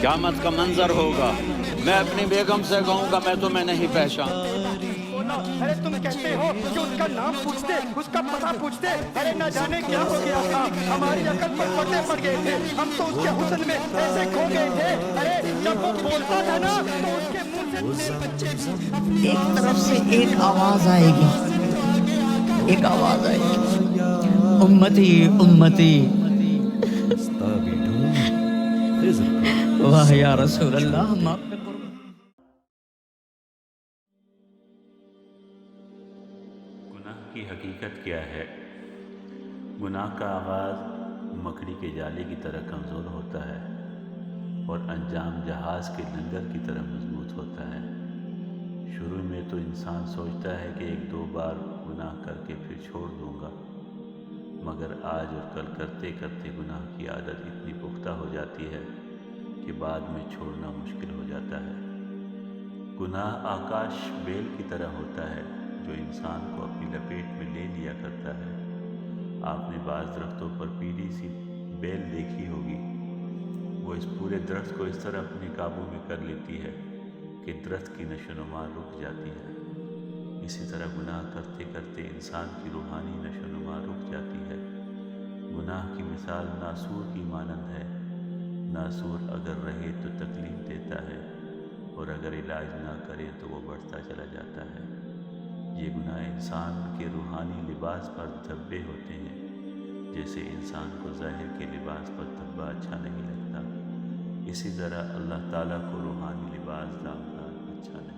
قیامت کا منظر ہوگا، میں اپنی بیگم سے کہوں گا میں تمہیں نہیں پہچان۔ ارے تم کہتے ہو کہ اس کا نام پوچھتے، اس کا پتہ پوچھتے، ارے نہ جانے کیا ہو گیا تھا، ہماری عقل پر پردے پڑ گئے تھے، ہم تو اس کے حسن میں ایسے کھو گئے تھے، ارے جب وہ بولتا تھا نا تو اس کے منہ سے ایک طرف سے ایک آواز آئے گی، ایک آواز آئے گی، امتی امتی، واہ یا رسول اللہ، ہم آپ پہ قربان۔ گناہ کی حقیقت کیا ہے؟ گناہ کا آغاز مکڑی کے جالے کی طرح کمزور ہوتا ہے اور انجام جہاز کے لنگر کی طرح مضبوط ہوتا ہے۔ شروع میں تو انسان سوچتا ہے کہ ایک دو بار گناہ کر کے پھر چھوڑ دوں گا، مگر آج اور کل کرتے کرتے گناہ کی عادت اتنی پختہ ہو جاتی ہے کہ بعد میں چھوڑنا مشکل ہو جاتا ہے۔ گناہ آکاش بیل کی طرح ہوتا ہے جو انسان کو اپنی لپیٹ میں لے لیا کرتا ہے۔ آپ نے بعض درختوں پر پیلی سی بیل دیکھی ہوگی، وہ اس پورے درخت کو اس طرح اپنے قابو میں کر لیتی ہے کہ درخت کی نشو و نما رک جاتی ہے۔ اسی طرح گناہ کرتے کرتے انسان کی روحانی نشو و نما رک جاتی ہے۔ گناہ کی مثال ناسور کی مانند ہے۔ ناسور اگر رہے تو تکلیف دیتا ہے اور اگر علاج نہ کرے تو وہ بڑھتا چلا جاتا ہے۔ یہ گناہ انسان کے روحانی لباس پر دھبے ہوتے ہیں، جیسے انسان کو ظاہر کے لباس پر دھبا اچھا نہیں لگتا، اسی طرح اللہ تعالیٰ کو روحانی لباس داغدار اچھا نہیں۔